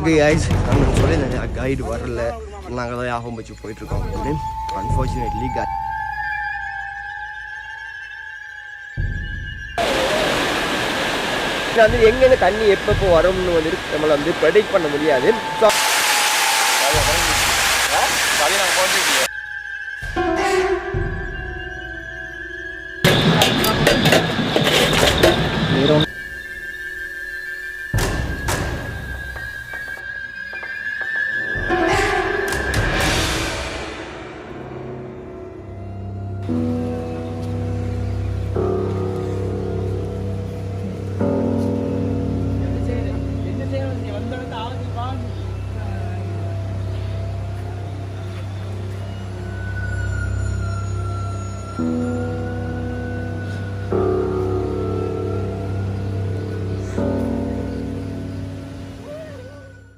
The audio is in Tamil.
ஓகே கைஸ், நாங்கள் சொல்லி கைடு வரல, நாங்கள் தான் யாகம் வச்சு போயிட்டுருக்கோம். அன்ஃபார்ச்சுனேட்லி வந்து எங்கேருந்து தண்ணி எப்பப்போ வரும்னு வந்துட்டு நம்மளை வந்து ப்ரெடிக்ட் பண்ண முடியாது. ஸோ